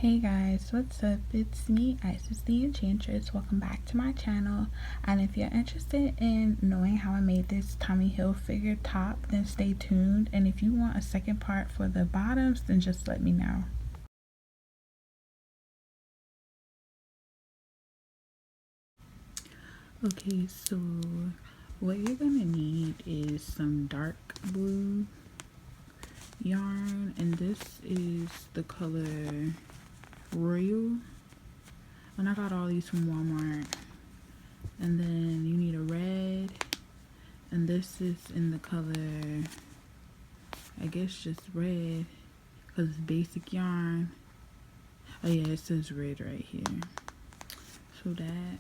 Hey guys, what's up? It's me, Isis the Enchantress. Welcome back to my channel. And if you're interested in knowing how I made this Tommy Hilfiger top, then stay tuned. And if you want a second part for the bottoms, then just let me know. Okay, so what you're gonna need is some dark blue yarn, and this is the color Royal. And I got all these from Walmart. And then you need a red, and this is in the color, I guess just red, because it's basic yarn. Oh yeah, it says red right here. So that,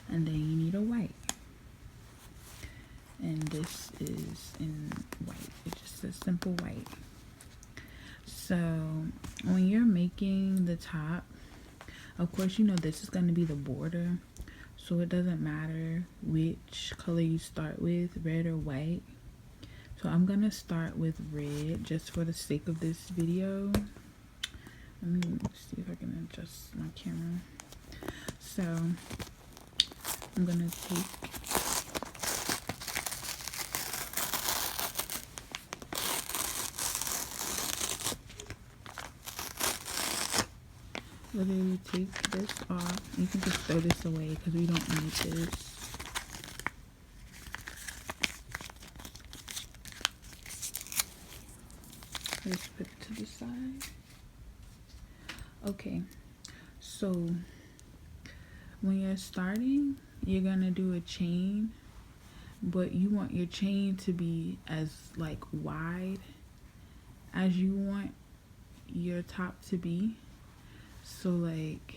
and then you need a white, and this is in white. It's just a simple white. So when you're making the top, of course you know this is going to be the border, so it doesn't matter which color you start with, red or white. So I'm gonna start with red just for the sake of this video. Let me see if I can adjust my camera. So I'm gonna take literally take this off. You can just throw this away because we don't need this. Just put it to the side. Okay, so when you're starting, you're gonna do a chain, but you want your chain to be as like wide as you want your top to be. So like,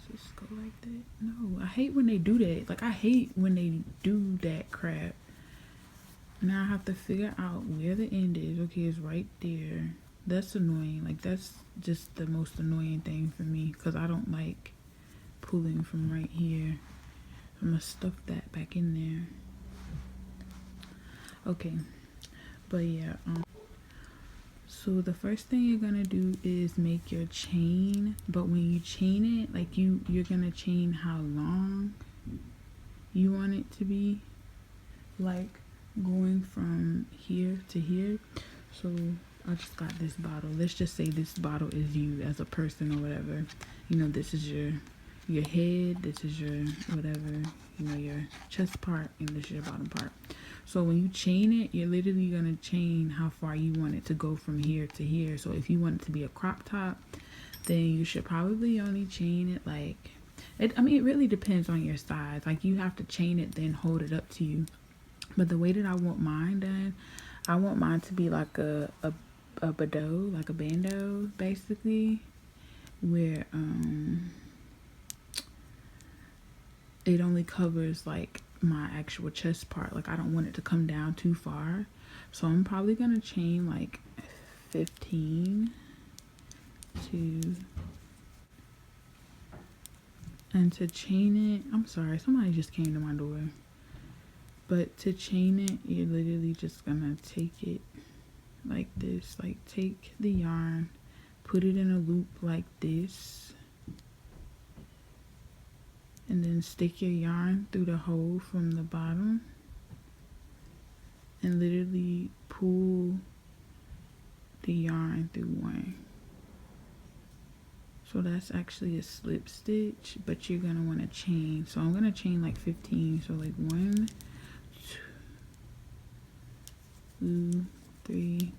just go like that. No, I hate when they do that. Like, I hate when they do that crap. Now I have to figure out where the end is. Okay, it's right there. That's annoying. Like, that's just the most annoying thing for me, because I don't like pulling from right here. I'm gonna stuff that back in there. Okay, but yeah, so the first thing you're gonna do is make your chain, but when you chain it, like you're gonna chain how long you want it to be, like going from here to here. So I just got this bottle. Let's just say this bottle is you as a person or whatever. You know, this is your head, this is your whatever, you know, your chest part, and this is your bottom part. So when you chain it, you're literally gonna chain how far you want it to go from here to here. So if you want it to be a crop top, then you should probably only chain it like I mean, it really depends on your size. Like, you have to chain it, then hold it up to you. But the way that I want mine done, I want mine to be like a bandeau, like a bandeau basically, where it only covers like my actual chest part. Like, I don't want it to come down too far, so I'm probably gonna chain like 15 to, and to chain it, I'm sorry, somebody just came to my door. But to chain it, you're literally just gonna take it like this. Like, take the yarn, put it in a loop like this, and then stick your yarn through the hole from the bottom, and literally pull the yarn through one. So that's actually a slip stitch, but you're gonna want to chain. So I'm gonna chain like 15. So like 1, 2, 3,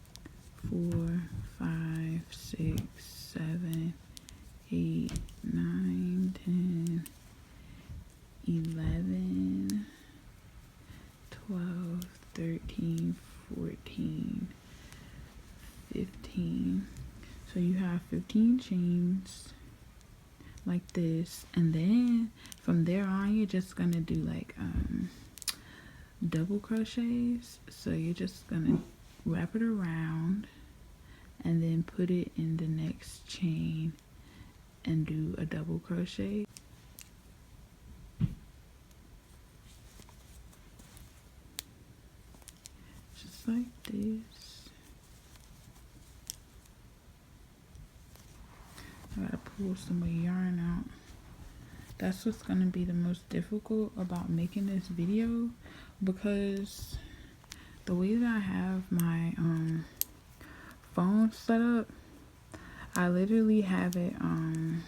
4, 5, 6, 7, 8, 9, 10, 11, 12, 13, 14, 15. So you have 15 chains like this, and then from there on you're just gonna do like double crochets. So you're just gonna wrap it around and then put it in the next chain and do a double crochet. Just like this. pull some more yarn out. That's what's gonna be the most difficult about making this video, because the way that I have my phone set up, I literally have it on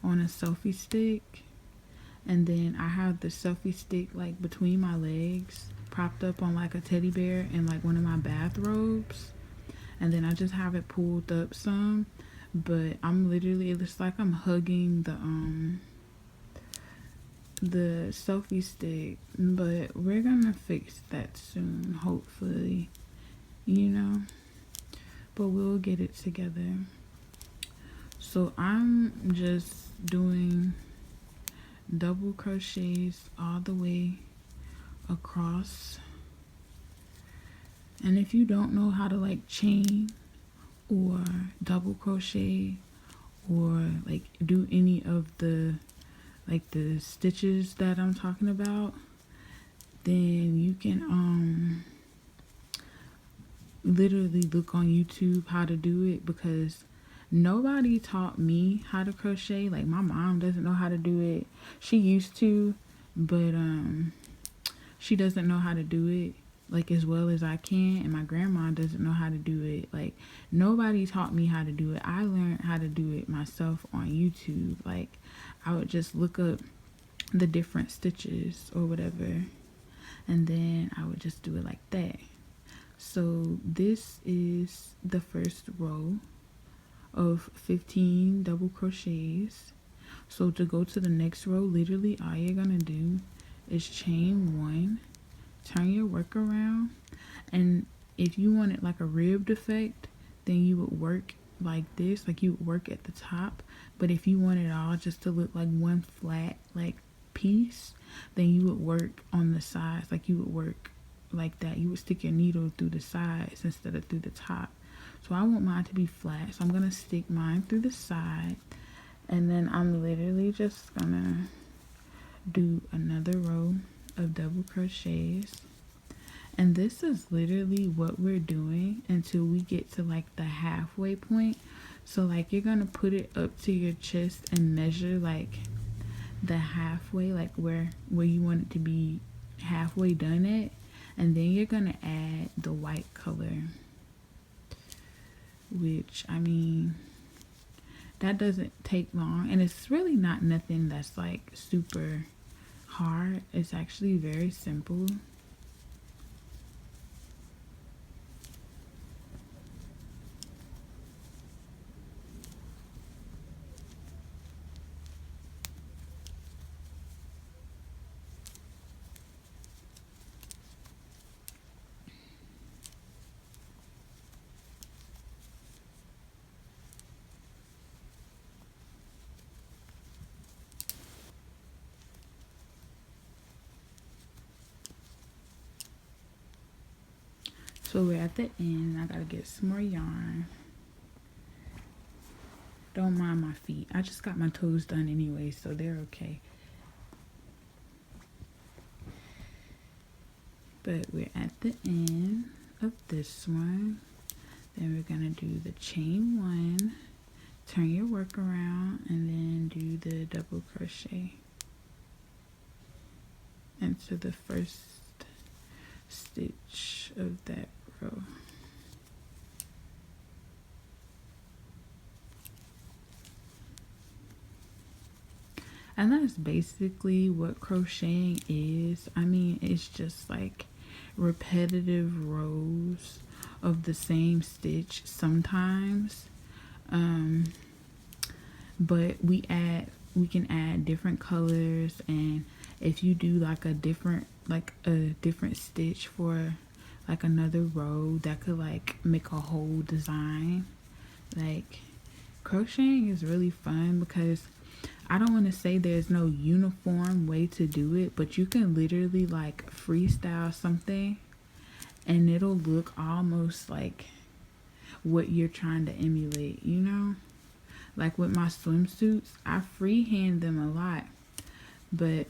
a selfie stick, and then I have the selfie stick like between my legs, propped up on like a teddy bear and like one of my bathrobes, and then I just have it pulled up some, but I'm literally, it looks like I'm hugging the selfie stick, but we're gonna fix that soon, hopefully, you know, but we'll get it together. So I'm just doing double crochets all the way across, and if you don't know how to like chain or double crochet or like do any of the like the stitches that I'm talking about, then you can literally look on YouTube how to do it, because nobody taught me how to crochet. Like my mom doesn't know how to do it. She used to, but she doesn't know how to do it like as well as I can, and my grandma doesn't know how to do it. Like nobody taught me how to do it. I learned how to do it myself on YouTube. Like I would just look up the different stitches or whatever, and then I would just do it like that. So this is the first row of 15 double crochets. So to go to the next row, literally all you're gonna do is chain one, turn your work around, and if you wanted like a ribbed effect, then you would work like this, like you would work at the top. But if you want it all just to look like one flat like piece, then you would work on the sides, like you would work like that. You would stick your needle through the sides instead of through the top. So I want mine to be flat, so I'm gonna stick mine through the side, and then I'm literally just gonna do another row of double crochets, and this is literally what we're doing until we get to like the halfway point. So like you're gonna put it up to your chest and measure like the halfway, like where you want it to be halfway done at, and then you're gonna add the white color, which I mean that doesn't take long, and it's really not nothing that's like super hard. It's actually very simple. So we're at the end. I gotta get some more yarn. Don't mind my feet. I just got my toes done anyway, so they're okay. But we're at the end of this one. Then we're gonna do the chain one, turn your work around, and then do the double crochet into the first stitch of that row. And that's basically what crocheting is. I mean, it's just like repetitive rows of the same stitch sometimes, but we can add different colors, and if you do like a different stitch for like another row, that could like make a whole design. Like crocheting is really fun, because I don't want to say there's no uniform way to do it, but you can literally like freestyle something and it'll look almost like what you're trying to emulate, you know? Like with my swimsuits, I freehand them a lot, but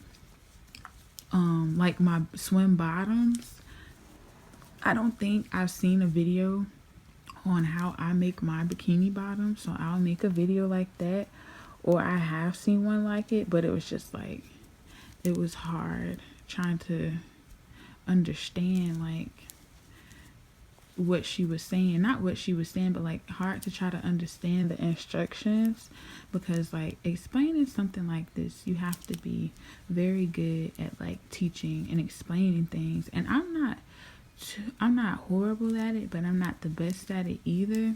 like my swim bottoms, I don't think I've seen a video on how I make my bikini bottom, so I'll make a video like that, or I have seen one like it, but it was just like, it was hard trying to understand like what she was saying, not what she was saying, but like hard to try to understand the instructions, because like explaining something like this, you have to be very good at like teaching and explaining things, and I'm not horrible at it, but I'm not the best at it either.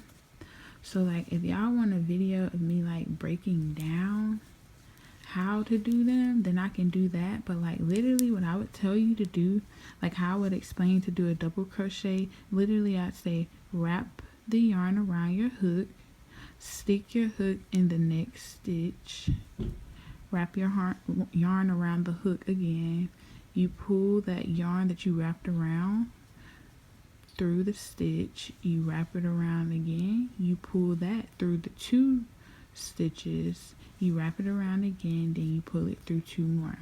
So like if y'all want a video of me like breaking down how to do them, then I can do that. But like literally what I would tell you to do, like how I would explain to do a double crochet, literally I'd say wrap the yarn around your hook, stick your hook in the next stitch, wrap your yarn around the hook again, you pull that yarn that you wrapped around through the stitch, you wrap it around again, you pull that through the 2 stitches, you wrap it around again, then you pull it through 2 more.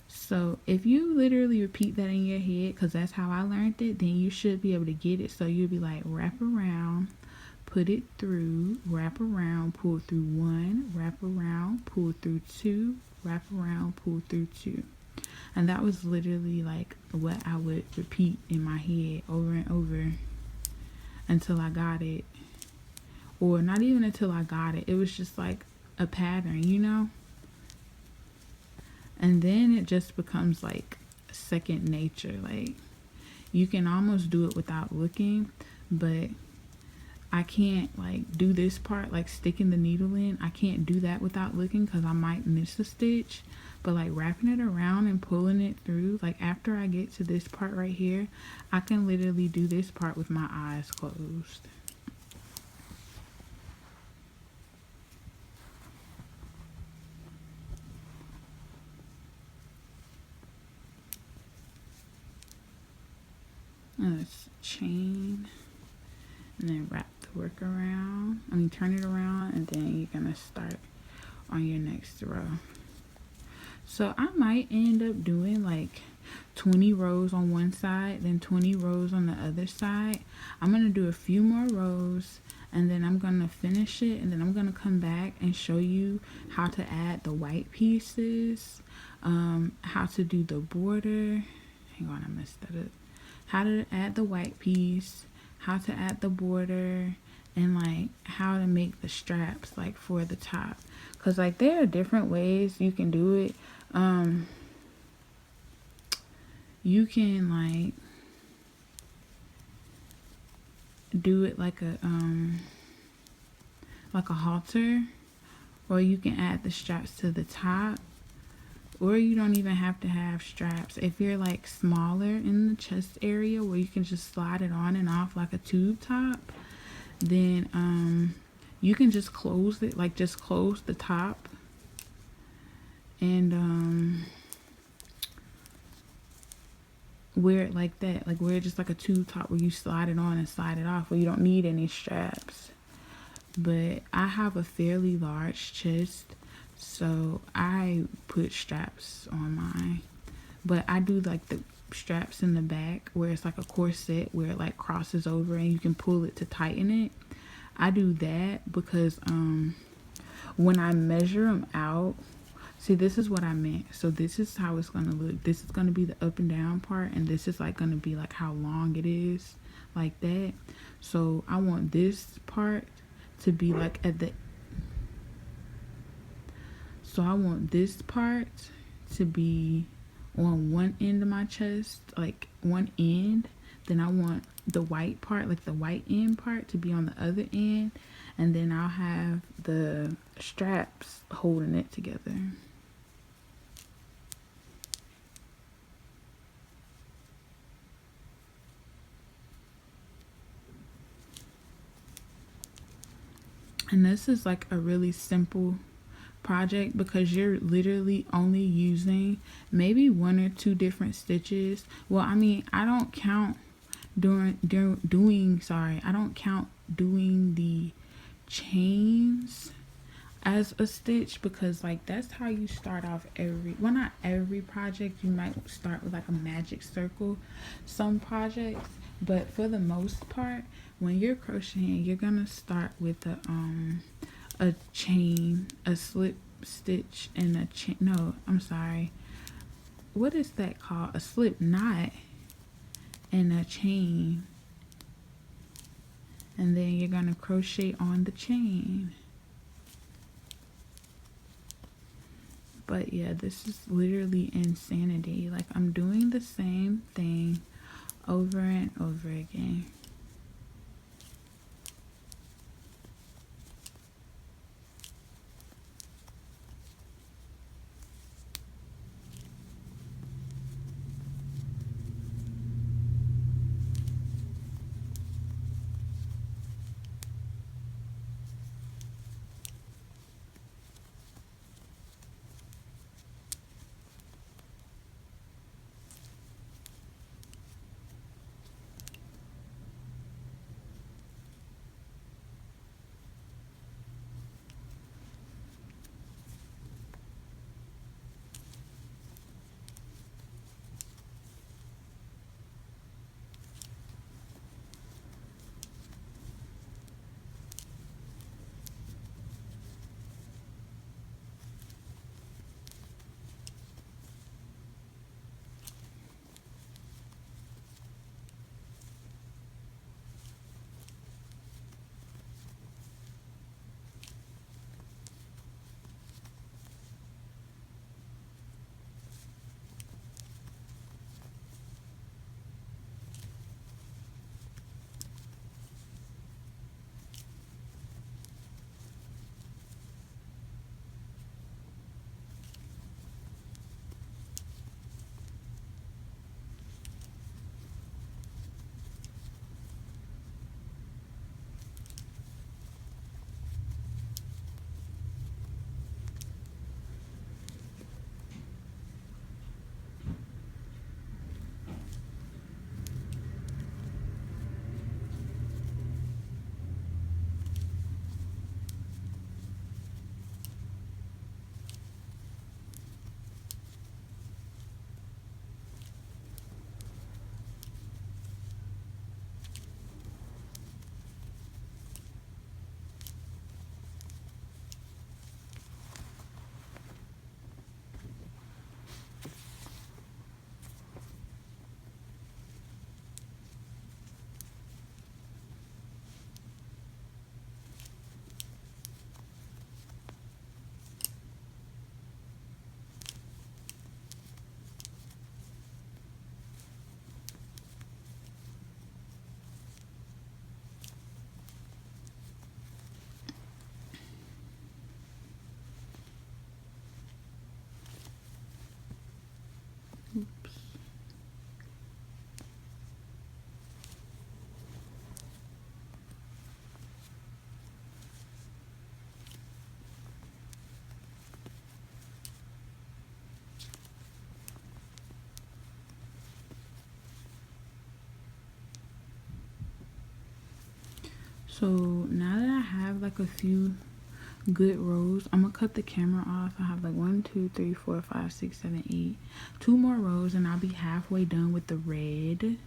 So if you literally repeat that in your head, because that's how I learned it, then you should be able to get it. So you'll be like, wrap around, put it through, wrap around, pull through 1, wrap around, pull through 2, wrap around, pull through 2. And that was literally like what I would repeat in my head over and over until I got it. Or not even until I got it. It was just like a pattern, you know? And then it just becomes like second nature. Like you can almost do it without looking, but I can't like do this part, like sticking the needle in. I can't do that without looking because I might miss a stitch. But like wrapping it around and pulling it through, like after I get to this part right here, I can literally do this part with my eyes closed. Let's chain and then wrap the work around. Turn it around, and then you're gonna start on your next row. So I might end up doing like 20 rows on one side, then 20 rows on the other side. I'm gonna do a few more rows, and then I'm gonna finish it, and then I'm gonna come back and show you how to add the white pieces, how to do the border. Hang on, I messed that up. How to add the white piece, how to add the border, and like how to make the straps like for the top, because like there are different ways you can do it. You can like do it like a halter, or you can add the straps to the top, or you don't even have to have straps. If you're like smaller in the chest area where you can just slide it on and off like a tube top, then you can just close it, like just close the top and wear it like that, like wear it just like a tube top where you slide it on and slide it off, where you don't need any straps. But I have a fairly large chest, so I put straps on mine. But I do like the straps in the back where it's like a corset where it like crosses over and you can pull it to tighten it. I do that because when I measure them out, see, this is what I meant. So this is how it's gonna look. This is gonna be the up and down part, and this is like gonna be like how long it is, like that. So I want this part to be like at the, so I want this part to be on one end of my chest, like one end. Then I want the white part, like the white end part, to be on the other end, and then I'll have the straps holding it together. And this is like a really simple project because you're literally only using maybe 1 or 2 different stitches. Well, I mean, I don't count doing the chains as a stitch, because like that's how you start off not every project. You might start with like a magic circle some projects, but for the most part, when you're crocheting, you're gonna start with a chain, a slip stitch, and a chain. No, I'm sorry. What is that called? A slip knot and a chain. And then you're gonna crochet on the chain. But yeah, this is literally insanity. Like, I'm doing the same thing over and over again. Oops. So now that I have like a few good rows, I'm gonna cut the camera off. I have like 1, 2, 3, 4, 5, 6, 7, 8, 2 more rows, and I'll be halfway done with the red.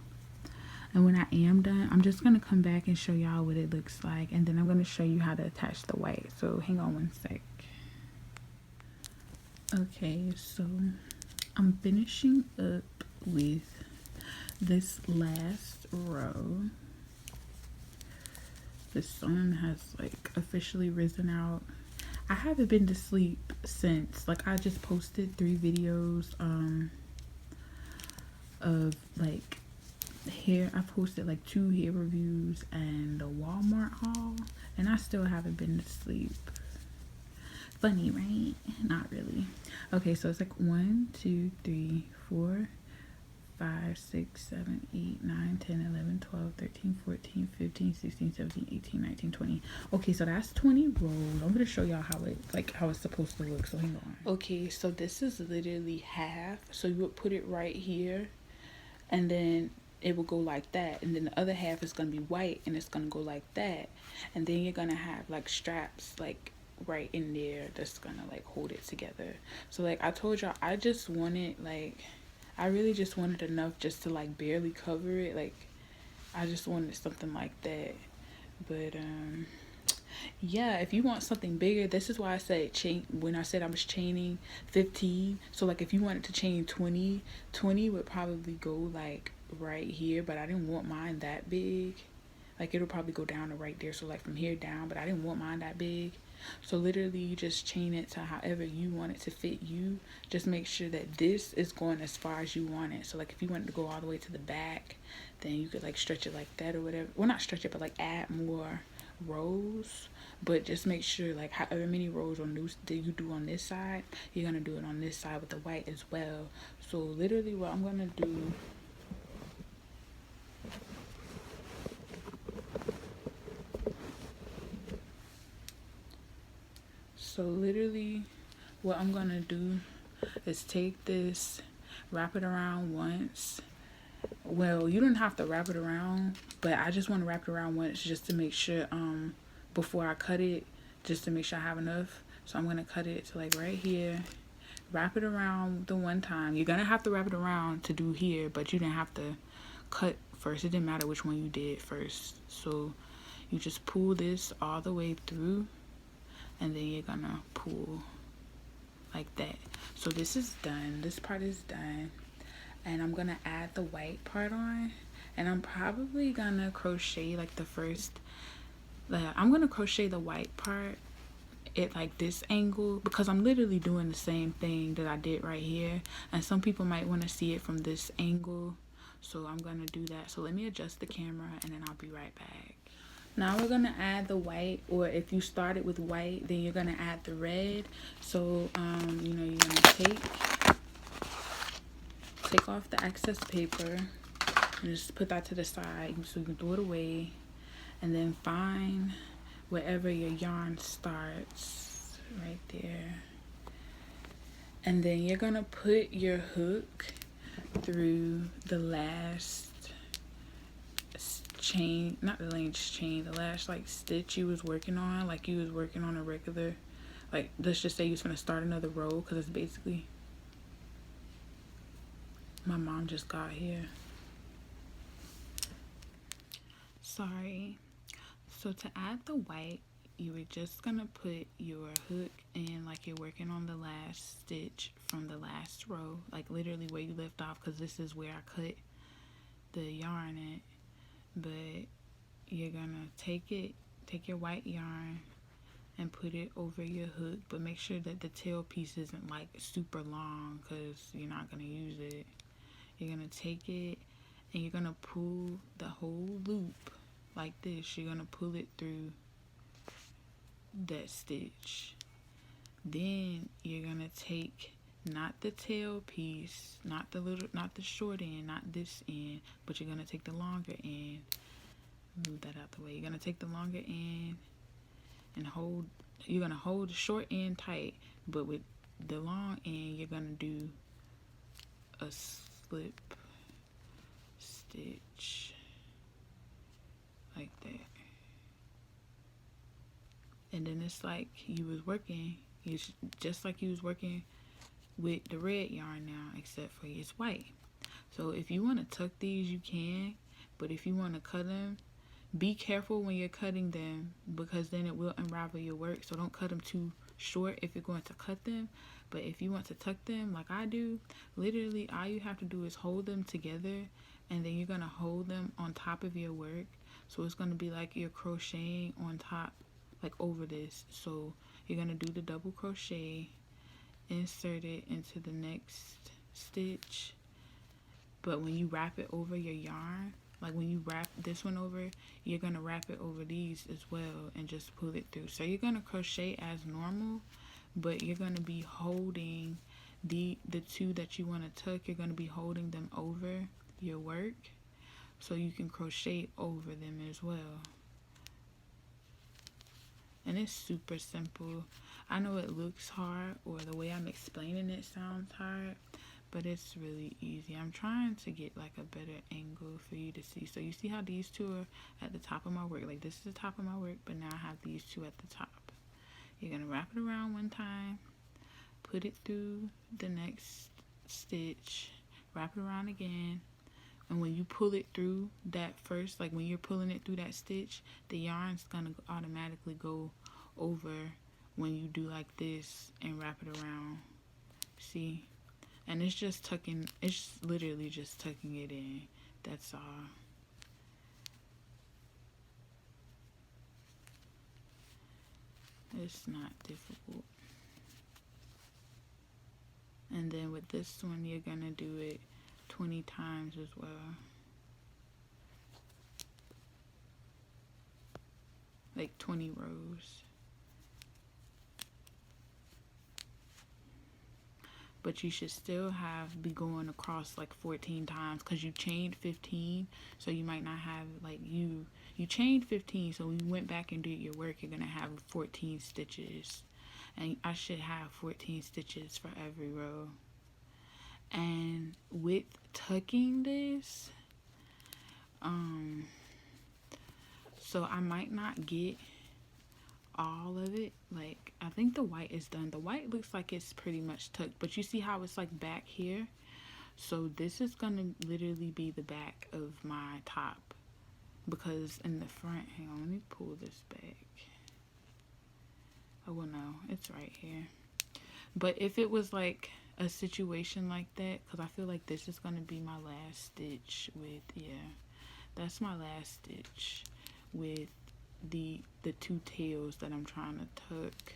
And when I am done, I'm just gonna come back and show y'all what it looks like, and then I'm gonna show you how to attach the white. So hang on one sec. Okay, so I'm finishing up with this last row. The sun has like officially risen out. I haven't been to sleep since, like, I just posted 3 videos of like hair. I posted like 2 hair reviews and a Walmart haul, and I still haven't been to sleep. Funny, right? Not really. Okay, so it's like 1, 2, 3, 4, 5, 6, 7, 8, 9, 10, 11, 12, 13, 14, 15, 16, 17, 18, 19, 20. Okay, so that's 20 rows. I'm gonna show y'all how it's supposed to look. So hang on. Okay, so this is literally half. So you would put it right here, and then it will go like that, and then the other half is gonna be white, and it's gonna go like that, and then you're gonna have like straps like right in there that's gonna like hold it together. So like I told y'all, I really just wanted enough just to like barely cover it, like I just wanted something like that. But yeah, if you want something bigger, this is why I said chain. When I said I was chaining 15, so like if you wanted to chain 20, 20 would probably go like right here, but I didn't want mine that big. Like it'll probably go down to right there, so like from here down, but I didn't want mine that big. So literally you just chain it to however you want it to fit you. Just make sure that this is going as far as you want it. So like if you wanted to go all the way to the back, then you could like stretch it like that or whatever. Well, not stretch it, but like add more rows. But just make sure like however many rows on loose that you do on this side, you're gonna do it on this side with the white as well. So literally what I'm gonna do, so literally what I'm gonna do is take this, wrap it around once. Well, you don't have to wrap it around, but I just want to wrap it around once just to make sure before I cut it, just to make sure I have enough. So I'm gonna cut it to like right here, wrap it around the one time. You're gonna have to wrap it around to do here, but you didn't have to cut first. It didn't matter which one you did first. So you just pull this all the way through, and then you're gonna pull like that. So this is done. This part is done. And I'm gonna add the white part on, and I'm probably gonna crochet like the first, like I'm gonna crochet the white part at like this angle, because I'm literally doing the same thing that I did right here, and some people might want to see it from this angle, so I'm gonna do that. So let me adjust the camera and then I'll be right back. Now we're gonna add the white, or if you started with white, then you're gonna add the red. So you know, you're gonna take off the excess paper and just put that to the side so you can throw it away, and then find wherever your yarn starts, right there, and then you're gonna put your hook through the last chain, not the last chain, the last like stitch you was working on, like you was working on a regular, like let's just say you was gonna start another row, because it's basically, my mom just got here, sorry. So to add the white, you were just gonna put your hook in like you're working on the last stitch from the last row, like literally where you left off, because this is where I cut the yarn at. But you're gonna take your white yarn and put it over your hook, but make sure that the tail piece isn't like super long, because you're not gonna use it. You're gonna take it and you're gonna pull the whole loop like this. You're gonna pull it through that stitch. Then you're gonna take not the tail piece, not the short end, not this end, but you're gonna take the longer end. Move that out the way. You're gonna take the longer end and you're gonna hold the short end tight, but with the long end you're gonna do a slip stitch like that. And then it's like you was working, just like you was working with the red yarn now, except for it's white. So if you want to tuck these, you can, but if you want to cut them, be careful when you're cutting them, because then it will unravel your work. So don't cut them too short if you're going to cut them. But if you want to tuck them like I do, literally all you have to do is hold them together, and then you're going to hold them on top of your work. So it's going to be like you're crocheting on top, like over this. So you're going to do the double crochet, insert it into the next stitch, but when you wrap it over your yarn, like when you wrap this one over, you're going to wrap it over these as well and just pull it through. So you're going to crochet as normal, but you're going to be holding the two that you want to tuck, you're going to be holding them over your work so you can crochet over them as well. And it's super simple. I know it looks hard, or the way I'm explaining it sounds hard, but it's really easy. I'm trying to get like a better angle for you to see. So you see how these two are at the top of my work, like this is the top of my work, but now I have these two at the top. You're gonna wrap it around one time, put it through the next stitch, wrap it around again, and when you pull it through that first, like when you're pulling it through that stitch, the yarn's gonna automatically go over when you do like this and wrap it around. See? And it's just tucking, it's literally just tucking it in. That's all. It's not difficult. And then with this one, you're gonna do it 20 times as well. Like 20 rows. But you should still be going across like 14 times, because you chained 15, so you might not have, like, you chained 15, so when you went back and did your work, you're gonna have 14 stitches, and I should have 14 stitches for every row. And with tucking this, so I might not get all of it. Like, I think the white is done. The white looks like it's pretty much tucked, but you see how it's like back here? So this is gonna literally be the back of my top, because in the front, hang on, let me pull this back. Oh well, no, it's right here. But if it was like a situation like that, because I feel like this is gonna be my last stitch with, yeah, that's my last stitch with the two tails that I'm trying to tuck,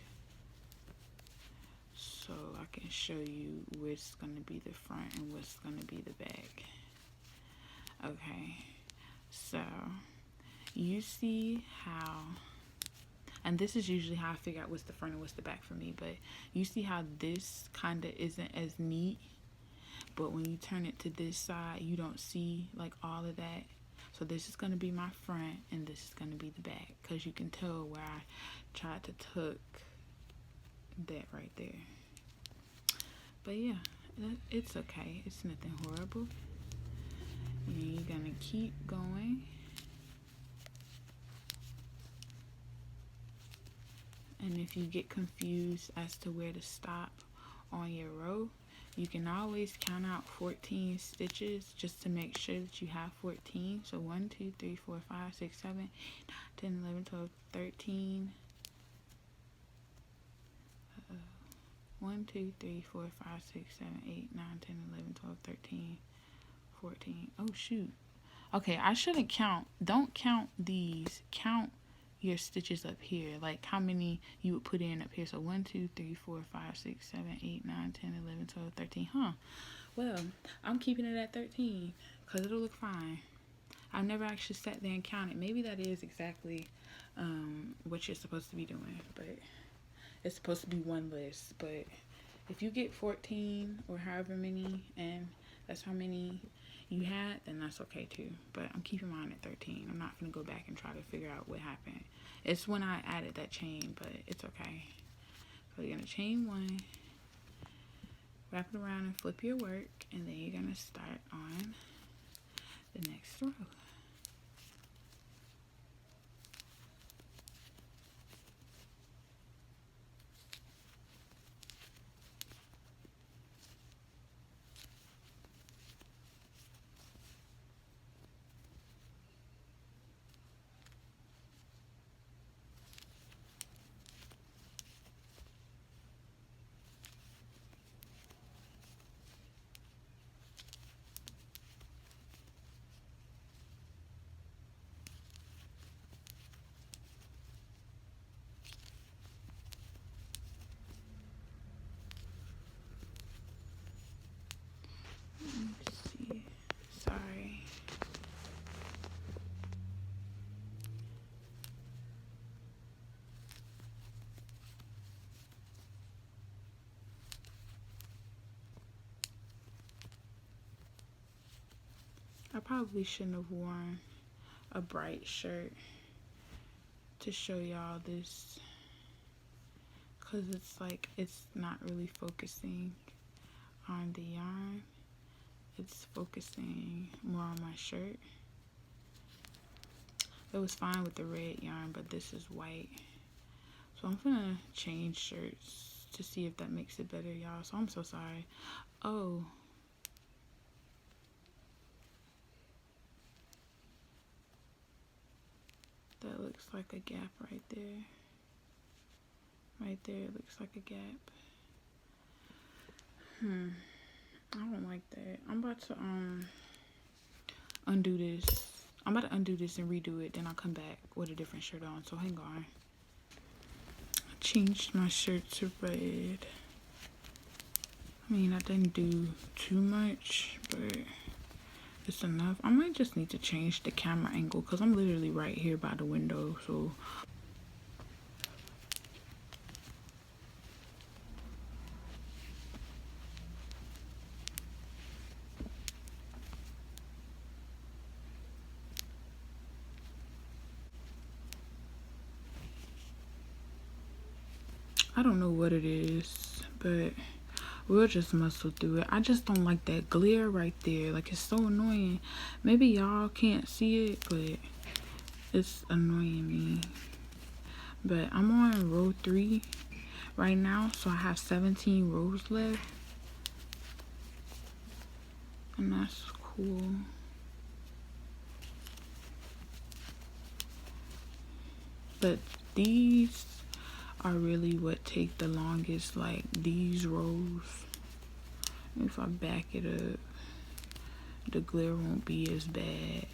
so I can show you what's gonna be the front and what's gonna be the back. Okay, so you see how, and this is usually how I figure out what's the front and what's the back for me, but you see how this kind of isn't as neat, but when you turn it to this side, you don't see like all of that. So this is going to be my front, and this is going to be the back, because you can tell where I tried to tuck that right there. But yeah, it's okay. It's nothing horrible. And you're going to keep going. And if you get confused as to where to stop on your row, you can always count out 14 stitches just to make sure that you have 14. So 1, 2, 3, 4, 5, 6, 7, 8, 9, 10, 11, 12, 13. 1, 2, 3, 4, 5, 6, 7, 8, 9, 10, 11, 12, 13, 14. Oh shoot. Okay, I shouldn't count. Don't count these. Count your stitches up here, like how many you would put in up here. So 1, 2, 3, 4, 5, 6, 7, 8, 9, 10, 11, 12, 13. Well, I'm keeping it at 13 because it'll look fine. I've never actually sat there and counted. Maybe that is exactly what you're supposed to be doing, but it's supposed to be one list. But if you get 14 or however many, and that's how many you had, then that's okay too. But I'm keeping mine at 13. I'm not gonna go back and try to figure out what happened. It's when I added that chain, but it's okay. So you're gonna chain 1, wrap it around and flip your work, and then you're gonna start on the next row. Sorry. I probably shouldn't have worn a bright shirt to show y'all this, because it's like it's not really focusing on the yarn. It's focusing more on my shirt. It was fine with the red yarn, but this is white. So I'm gonna change shirts to see if that makes it better, y'all. So I'm so sorry. Oh, That looks like a gap right there. Right there, it looks like a gap. I don't like that. I'm about to undo this. I'm about to undo this and redo it. Then I'll come back with a different shirt on. So hang on. I changed my shirt to red. I mean, I didn't do too much, but it's enough. I might just need to change the camera angle because I'm literally right here by the window. So I don't know what it is, but we'll just muscle through it. I just don't like that glare right there. Like, it's so annoying. Maybe y'all can't see it, but it's annoying me. But I'm on row 3 right now, so I have 17 rows left. And that's cool. But these are really what take the longest, like these rows. If I back it up, the glare won't be as bad.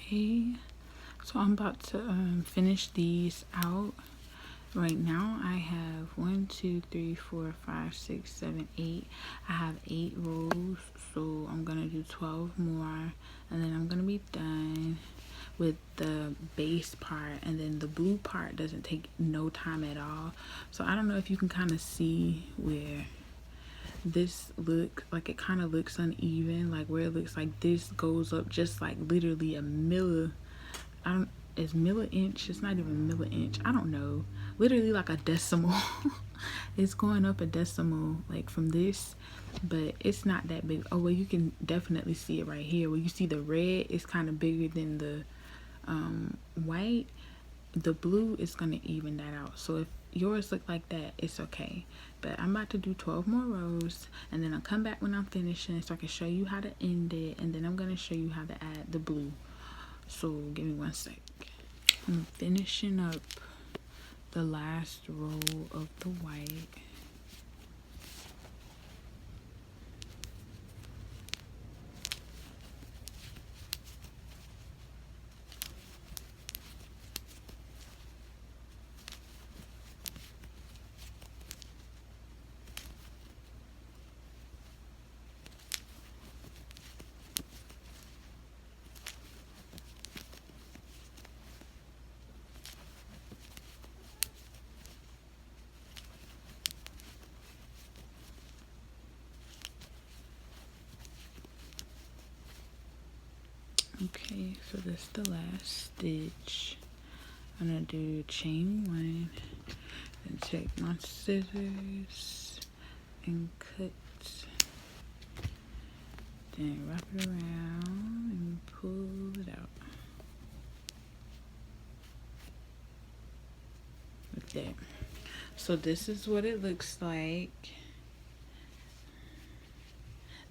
Okay, so I'm about to finish these out. Right now I have 1 2 3 4 5 6 7 8. I have 8 rows, so I'm gonna do 12 more and then I'm gonna be done with the base part. And then the blue part doesn't take no time at all, so I don't know if you can kind of see where this look like, it kind of looks uneven, like where it looks like this goes up just like literally a it's milli-inch, it's not even milli-inch, I don't know, literally like a decimal. It's going up a decimal like from this, but it's not that big. Oh well, you can definitely see it right here where you see the red is kind of bigger than the white. The blue is gonna even that out, so if yours look like that, it's okay. But I'm about to do 12 more rows and then I'll come back when I'm finishing so I can show you how to end it, and then I'm gonna show you how to add the blue. So give me 1 sec. I'm finishing up the last row of the white. Okay, so this is the last stitch. I'm gonna do chain 1 and take my scissors and cut, then wrap it around and pull it out like that. So this is what it looks like.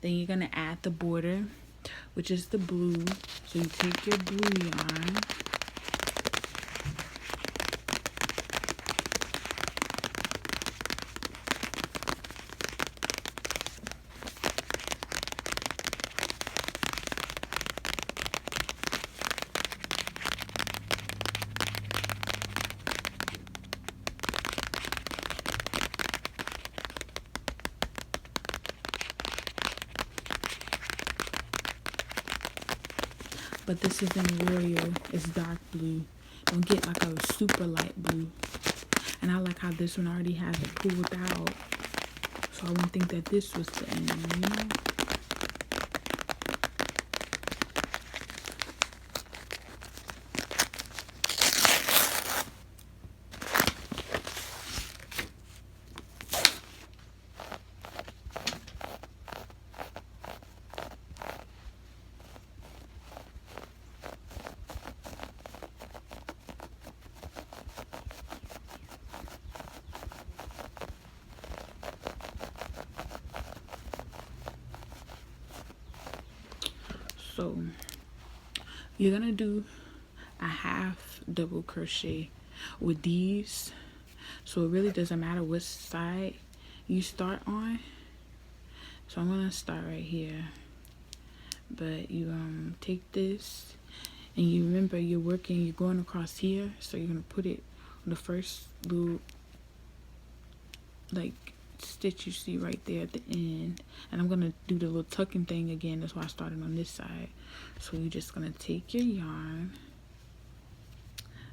Then you're gonna add the border, which is the blue. So you take your blue yarn, but this is in royal, it's dark blue. Don't get like a super light blue. And I like how this one already has it pulled out, so I wouldn't think that this was the end, you know? So you're gonna do a half double crochet with these, so it really doesn't matter which side you start on. So I'm gonna start right here, but you take this and you remember you're going across here, so you're gonna put it on the first little like stitch you see right there at the end, and I'm gonna do the little tucking thing again. That's why I started on this side. So you're just gonna take your yarn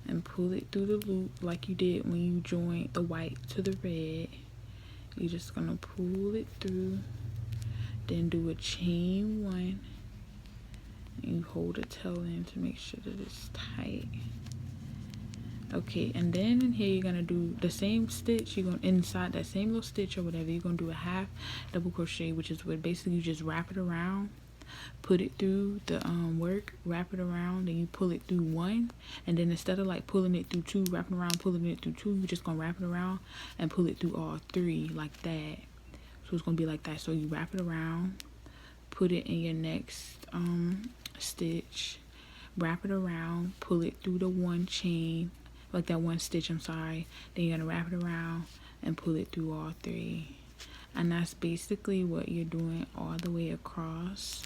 and pull it through the loop like you did when you joined the white to the red. You're just gonna pull it through, then do a chain 1, and you hold the tail in to make sure that it's tight. Okay, and then in here you're gonna do the same stitch. You're gonna, inside that same little stitch or whatever, you're gonna do a half double crochet, which is what basically you just wrap it around, put it through the work, wrap it around, and you pull it through 1, and then instead of like pulling it through 2, wrapping around, pulling it through 2, you're just gonna wrap it around and pull it through all 3 like that. So it's gonna be like that. So you wrap it around, put it in your next stitch, wrap it around, pull it through the 1 chain, like that 1 stitch, I'm sorry, then you're gonna wrap it around and pull it through all 3. And that's basically what you're doing all the way across.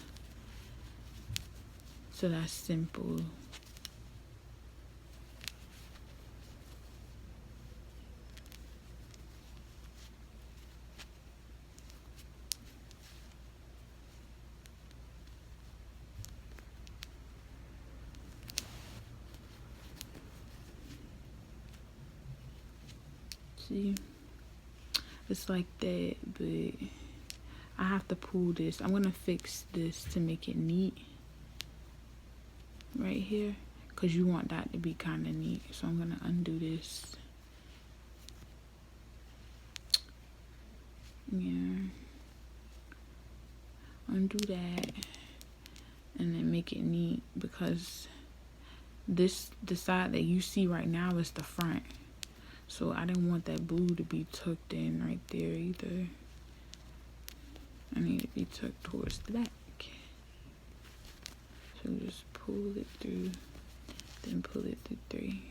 So that's simple. See, it's like that, but I have to pull this. I'm gonna fix this to make it neat right here, because you want that to be kind of neat. So I'm gonna undo this. Yeah, undo that and then make it neat, because the side that you see right now is the front. So I didn't want that blue to be tucked in right there either. I need it to be tucked towards the back. So just pull it through, then pull it through 3.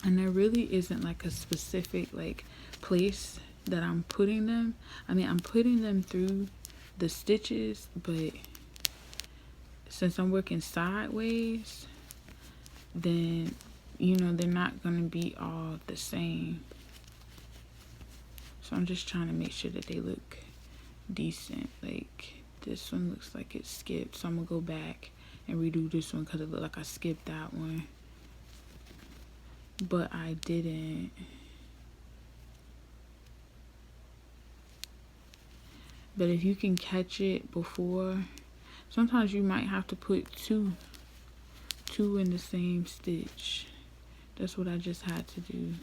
And there really isn't like a specific like place that I'm putting them. I mean, I'm putting them through the stitches, but since I'm working sideways, then you know they're not gonna be all the same. So I'm just trying to make sure that they look decent. Like this one looks like it skipped, so I'm gonna go back and redo this one because it looked like I skipped that one, but I didn't. But if you can catch it before, sometimes you might have to put two in the same stitch. That's what I just had to do.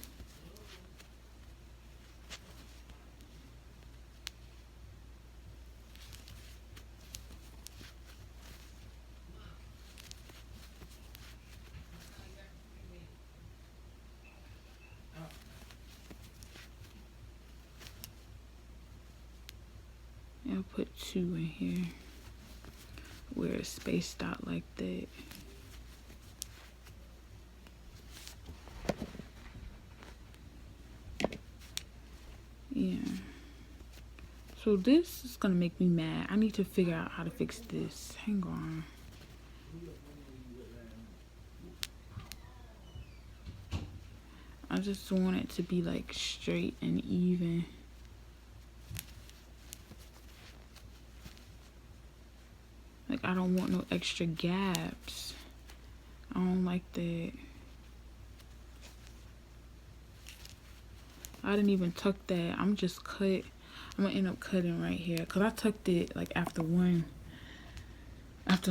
I'll put 2 in here where it's spaced out like that. Yeah. So this is gonna make me mad. I need to figure out how to fix this. Hang on. I just want it to be like straight and even. Like I don't want no extra gaps. I don't like that. I didn't even tuck that. I'm gonna end up cutting right here because I tucked it like after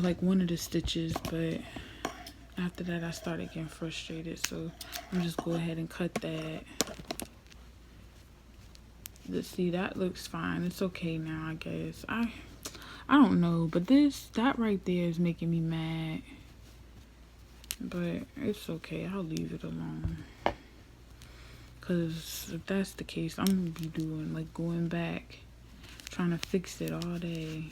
like one of the stitches, but after that I started getting frustrated, so I'm just go ahead and cut that. Let's see, that looks fine. It's okay now, I guess. I don't know, but that right there is making me mad, but it's okay. I'll leave it alone. Cause if that's the case, I'm gonna be doing like going back, trying to fix it all day.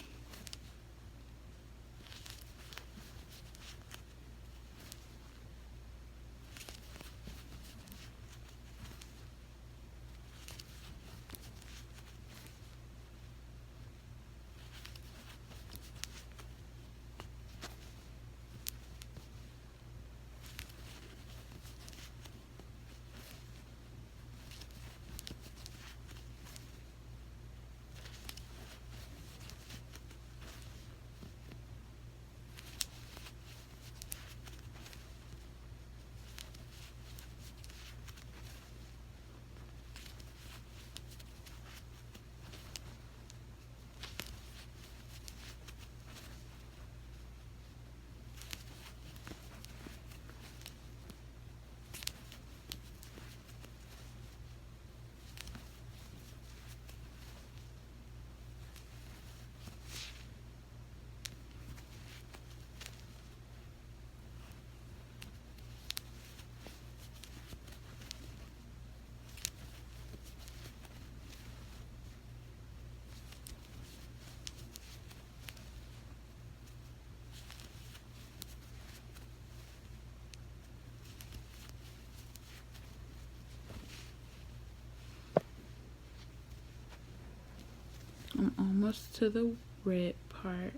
I'm almost to the red part.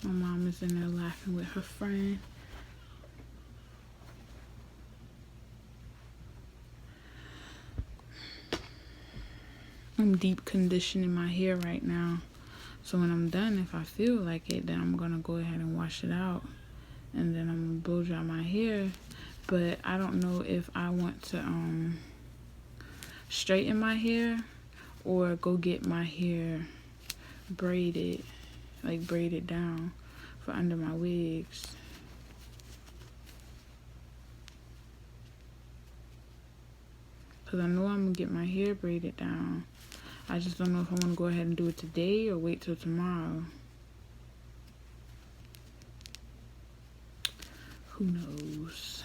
My mom is in there laughing with her friend. I'm deep conditioning my hair right now. So when I'm done, if I feel like it, then I'm gonna go ahead and wash it out. And then I'm gonna blow dry my hair. But I don't know if I want to straighten my hair or go get my hair braided, like braided down for under my wigs. Cause I know I'm gonna get my hair braided down. I just don't know if I want to go ahead and do it today or wait till tomorrow. Who knows?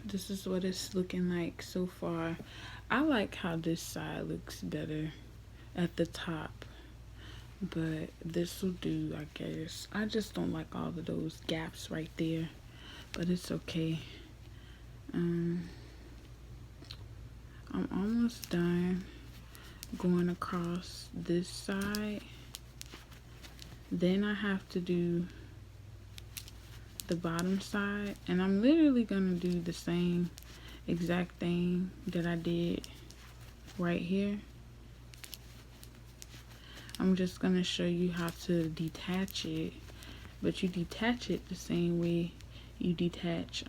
This is what it's looking like so far. I like how this side looks better at the top, but this will do, I guess. I just don't like all of those gaps right there, but it's okay. I'm almost done going across this side. Then I have to do the bottom side, and I'm literally gonna do the same exact thing that I did right here. I'm just gonna show you how to detach it, but you detach it the same way you detach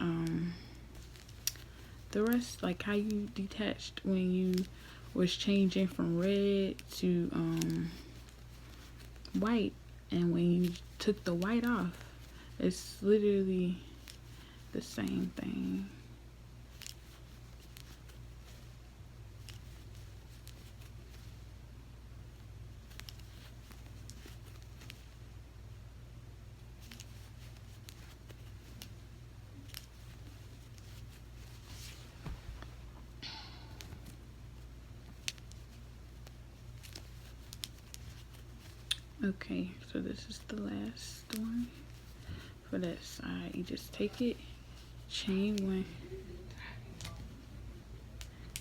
the rest, like how you detached when you was changing from red to white, and when you took the white off, it's literally the same thing. Okay, so this is the last one. For that side, you just take it, chain one,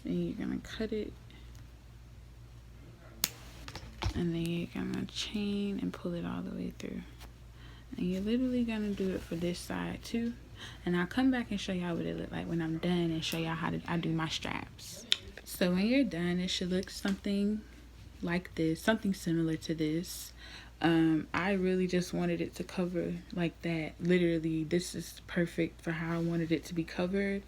then you're gonna cut it, and then you're gonna chain and pull it all the way through. And you're literally gonna do it for this side too. And I'll come back and show y'all what it look like when I'm done, and show y'all how I do my straps. So when you're done, it should look something like this, something similar to this. I really just wanted it to cover like that. Literally, this is perfect for how I wanted it to be covered.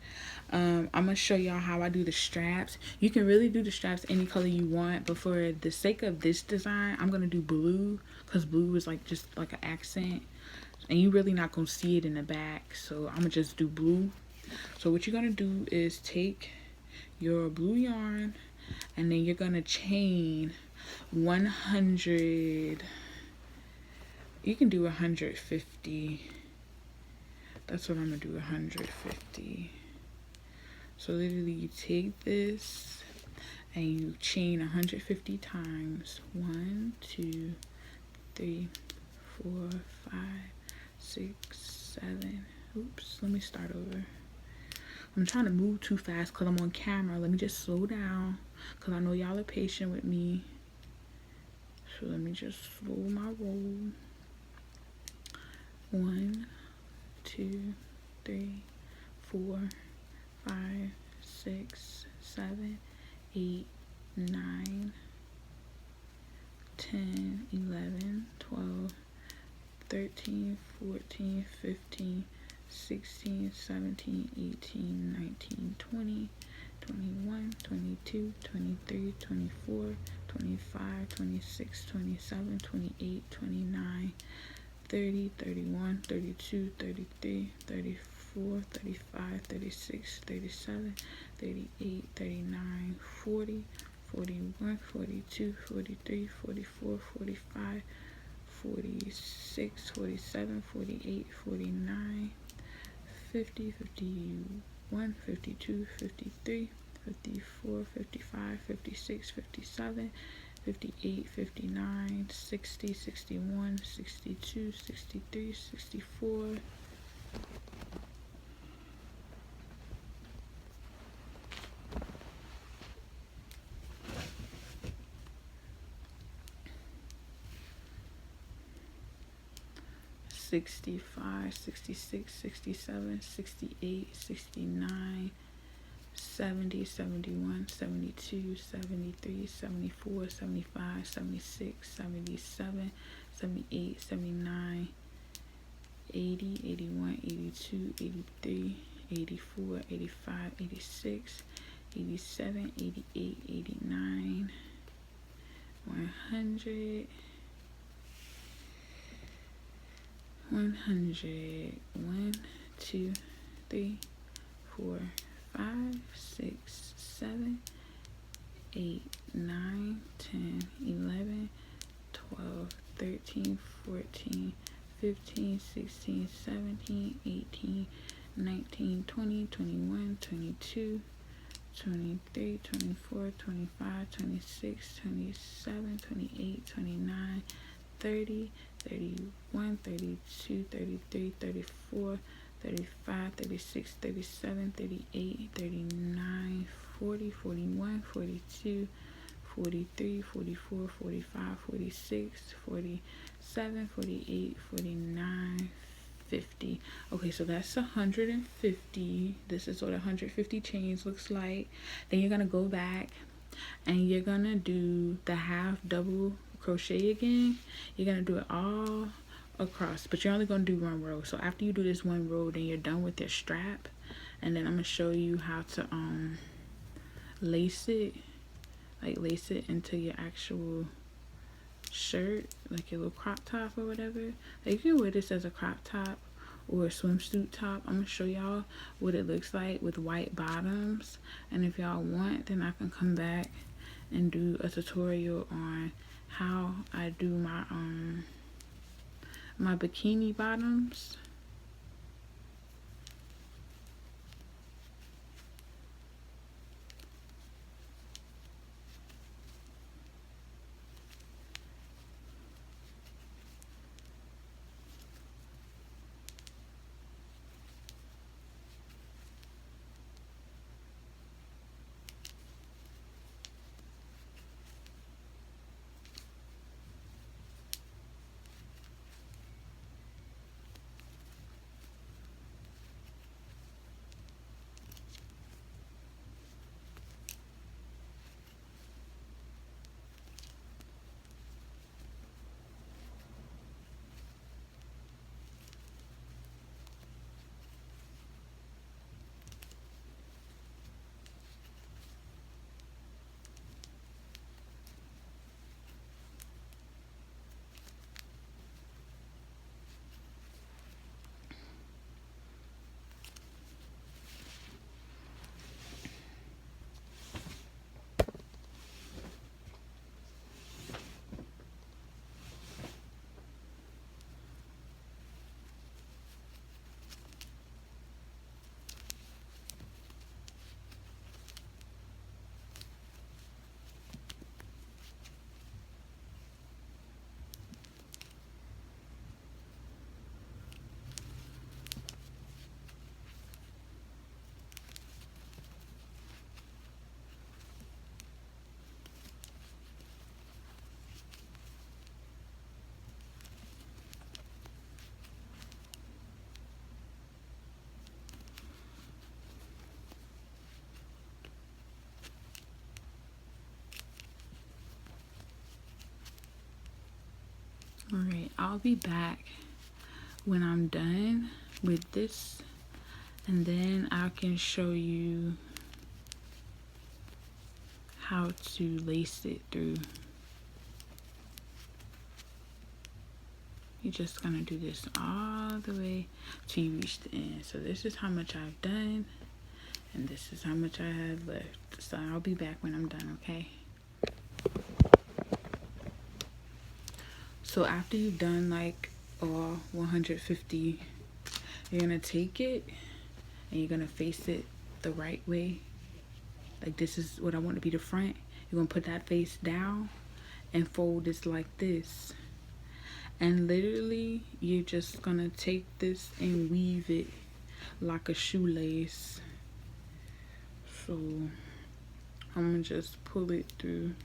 I'm gonna show y'all how I do the straps. You can really do the straps any color you want, but for the sake of this design, I'm gonna do blue, because blue is like just like an accent, and you really not gonna see it in the back, so I'm gonna just do blue. So what you're gonna do is take your blue yarn, and then you're gonna chain 100, you can do 150. That's what I'm gonna do, 150. So literally you take this and you chain 150 times. 1, 2, 3, 4, 5, 6, 7. Oops, let me start over. I'm trying to move too fast because I'm on camera. Let me just slow down because I know y'all are patient with me. So let me just slow my roll. 1, 2, 3, 4, 5, 6, 7, 8, 9, 10, 11, 12, 13, 14, 15, 16, 17, 18, 19, 20, 21, 22, 23, 24, 25, 26, 27, 28, 29, 30, 31, 32, 33, 34, 35, 36, 37, 38, 39, 40, 41, 42, 43, 44, 45, 46, 47, 48, 49, 50, 51, 52, 53, 54, 55, 56, 57, 58, 59, 60, 61, 62, 63, 64. 65, 66, 67, 68, 69, 70, 71, 72, 73, 74, 75, 76, 77, 78, 79, 80, 81, 82, 83, 84, 85, 86, 87, 88, 89, 100, 100, 1, 2, 3, 4, 5, 6, 7, 8, 9, 10, 11, 12, 13, 14, 15, 16, 17, 18, 19, 20, 21, 22, 23, 24, 25, 26, 27, 28, 29, 30, 31, 32, 33, 34, 35, 36, 37, 38, 39, 40, 41, 42, 43, 44, 45, 46, 47, 48, 49, 50. Okay, so that's 150. This is what 150 chains looks like. Then you're gonna go back and you're gonna do the half double crochet again. You're gonna do it all across, but you're only gonna do one row. So after you do this one row, then you're done with your strap, and then I'm gonna show you how to lace it, like lace it into your actual shirt, like your little crop top or whatever. Like you can wear this as a crop top or a swimsuit top. I'm gonna show y'all what it looks like with white bottoms, and if y'all want, then I can come back and do a tutorial on how I do my my bikini bottoms. I'll be back when I'm done with this, and then I can show you how to lace it through. You're just gonna do this all the way till you reach the end. So this is how much I've done, and this is how much I have left. So I'll be back when I'm done, okay? So after you've done like all 150, you're gonna take it and you're gonna face it the right way. Like this is what I want to be the front. You're gonna put that face down and fold this like this. And literally, you're just gonna take this and weave it like a shoelace. So I'm gonna just pull it through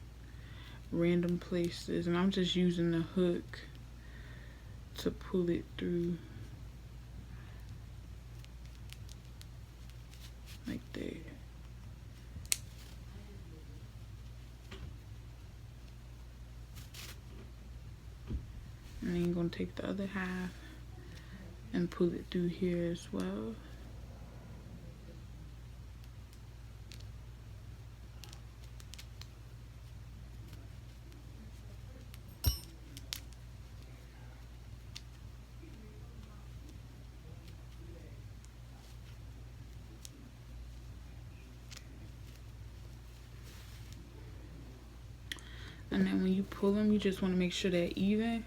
random places, and I'm just using the hook to pull it through like that. And then you're gonna take the other half and pull it through here as well. And then when you pull them, you just want to make sure they're even,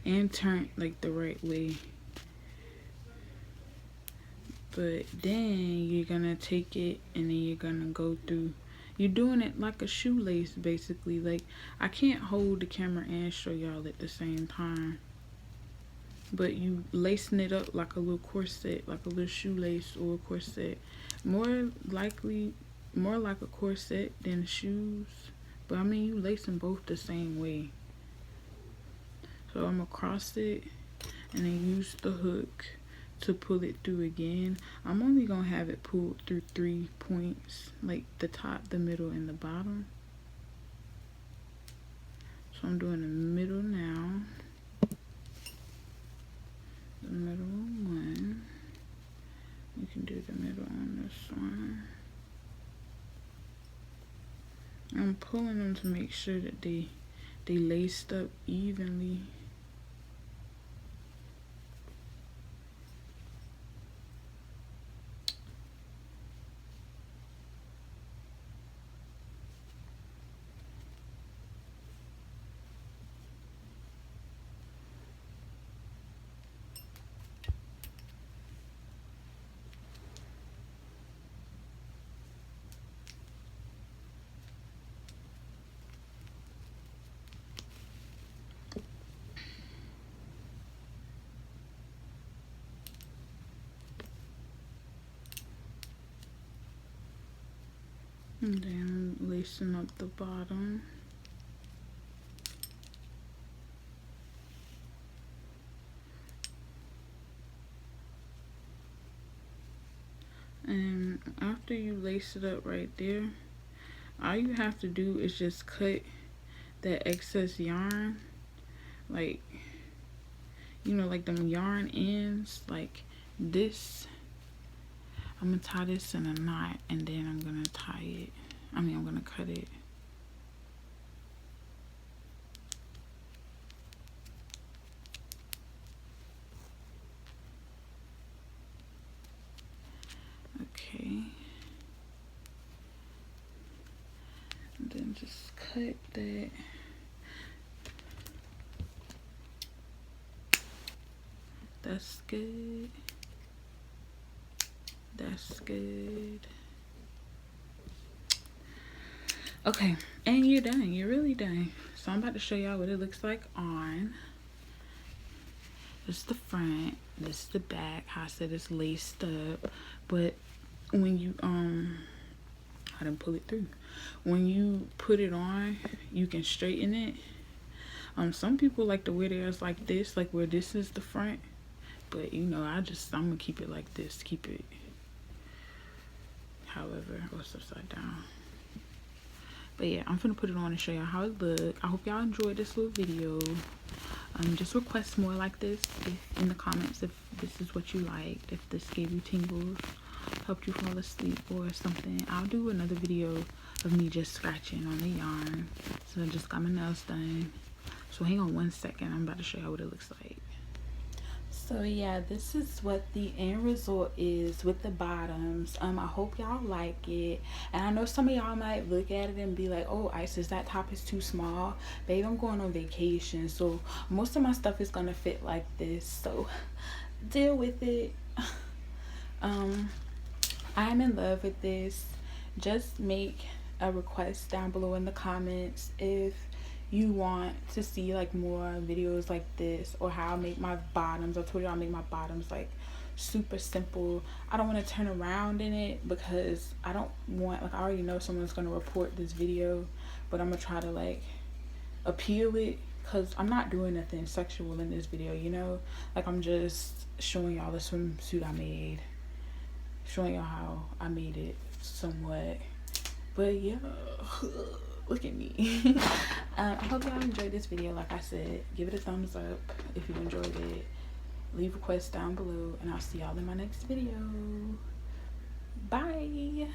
and turn like the right way. But then you're gonna take it and then you're gonna go through. You're doing it like a shoelace, basically. Like, I can't hold the camera and show y'all at the same time. But you lacing it up like a little corset, like a little shoelace or a corset. More likely, more like a corset than shoes. But I mean, you lace them both the same way. So I'm gonna cross it and then use the hook to pull it through again. I'm only gonna have it pulled through 3 points, like the top, the middle, and the bottom. So I'm doing the middle now. The middle one. You can do the middle on this one. I'm pulling them to make sure that they laced up evenly. And then lacing up the bottom. And after you lace it up right there, all you have to do is just cut that excess yarn, like, you know, like them yarn ends, like this. I'm gonna tie this in a knot and then I'm gonna tie it. I'm gonna cut it. Okay. And then just cut that. That's good. That's good. Okay, and you're done. You're really done. So I'm about to show y'all what it looks like on. This is the front. This is the back. How I said it's laced up. But when you I didn't pull it through. When you put it on, you can straighten it. Some people like to wear theirs like this, like where this is the front. But you know, I'm gonna keep it like this. Keep it however, or it's upside down. But yeah, I'm gonna put it on and show y'all how it look. I hope y'all enjoyed this little video. Just request more like this in the comments if this is what you liked, if this gave you tingles, helped you fall asleep or something. I'll do another video of me just scratching on the yarn. So I just got my nails done. So hang on one second, I'm about to show you what it looks like. So yeah, this is what the end result is with the bottoms. I hope y'all like it. And I know some of y'all might look at it and be like, oh Isis, that top is too small. Babe, I'm going on vacation, so most of my stuff is gonna fit like this, so deal with it. I'm in love with this. Just make a request down below in the comments if you want to see like more videos like this, or how I make my bottoms. I told you I make my bottoms like super simple. I don't want to turn around in it because I don't want, like, I already know someone's gonna report this video, but I'm gonna try to like appeal it, because I'm not doing nothing sexual in this video, you know. Like, I'm just showing y'all the swimsuit I made, showing y'all how I made it somewhat. But yeah, look at me. I hope y'all enjoyed this video. Like I said, give it a thumbs up if you enjoyed it. Leave requests down below, and I'll see y'all in my next video. Bye.